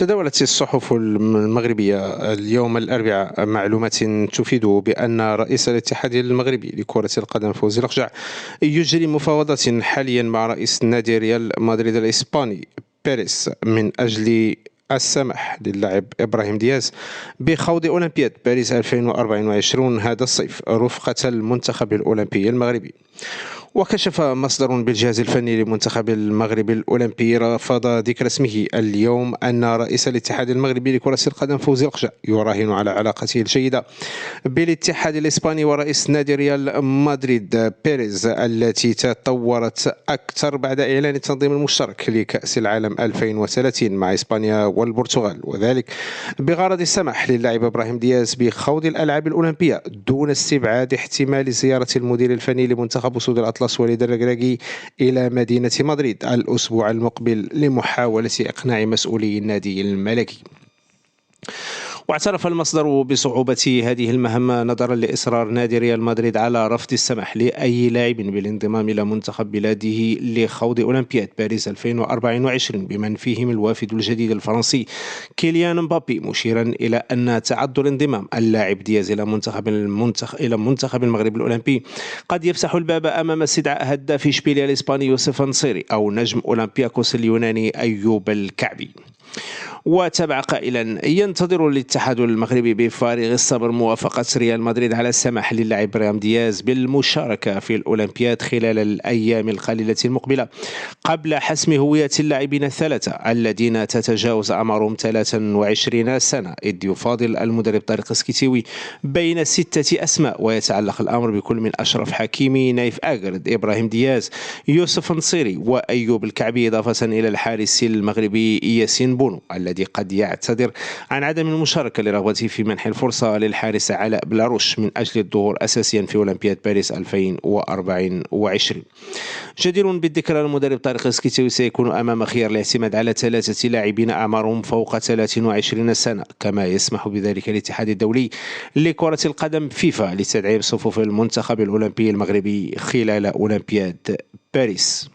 تداولت الصحف المغربية اليوم الأربعاء معلومات تفيد بأن رئيس الاتحاد المغربي لكرة القدم فوزي الأقجع يجري مفاوضات حاليا مع رئيس نادي ريال مدريد الإسباني بيريز من أجل السمح للاعب إبراهيم دياز بخوض أولمبياد باريس 2024 هذا الصيف رفقة المنتخب الأولمبي المغربي. وكشف مصدر بالجهاز الفني لمنتخب المغرب الأولمبي رفض ذكر اسمه اليوم أن رئيس الاتحاد المغربي لكرة القدم فوزي الأقجع يراهن على علاقته الجيدة بالاتحاد الإسباني ورئيس نادي ريال مدريد بيريز التي تطورت أكثر بعد إعلان التنظيم المشترك لكأس العالم 2030 مع إسبانيا والبرتغال، وذلك بغرض السماح للاعب إبراهيم دياز بخوض الألعاب الأولمبية دون استبعاد احتمال زيارة المدير الفني لمنتخب أسود الأطلس وليد الركراكي إلى مدينة مدريد الأسبوع المقبل لمحاولة إقناع مسؤولي النادي الملكي. واعترف المصدر بصعوبة هذه المهمة نظرا لإصرار نادي ريال مدريد على رفض السماح لأي لاعب بالانضمام إلى منتخب بلاده لخوض أولمبياد باريس 2024 بمن فيهم الوافد الجديد الفرنسي كيليان مبابي، مشيرا إلى أن تعذر انضمام اللاعب دياز إلى منتخب المغرب الأولمبي قد يفتح الباب أمام استدعاء هداف إشبيلية الإسباني يوسف نصيري أو نجم أولمبياكوس اليوناني أيوب الكعبي. وتابع قائلا: ينتظر الاتحاد المغربي بفارغ الصبر موافقة ريال مدريد على السماح للاعب إبراهيم دياز بالمشاركة في الأولمبياد خلال الأيام القليلة المقبلة قبل حسم هوية اللاعبين الثلاثة الذين تتجاوز أعمارهم 23 سنة، إذ يفاضل المدرب طارق سكيتيوي بين 6 أسماء، ويتعلق الأمر بكل من أشرف حكيمي، نايف آغرد، إبراهيم دياز، يوسف نصيري وأيوب الكعبي، إضافة إلى الحارس المغربي ياسين بونو الذي قد يعتذر عن عدم المشاركة لرغبته في منح الفرصة للحارس علاء بلاروش من أجل الظهور أساسيا في أولمبياد باريس 2024. جدير بالذكر المدرب طارق سكيتيوي سيكون أمام خيار الاعتماد على 3 لاعبين أعمارهم فوق 23 سنة، كما يسمح بذلك الاتحاد الدولي لكرة القدم فيفا لتدعيم صفوف المنتخب الأولمبي المغربي خلال أولمبياد باريس.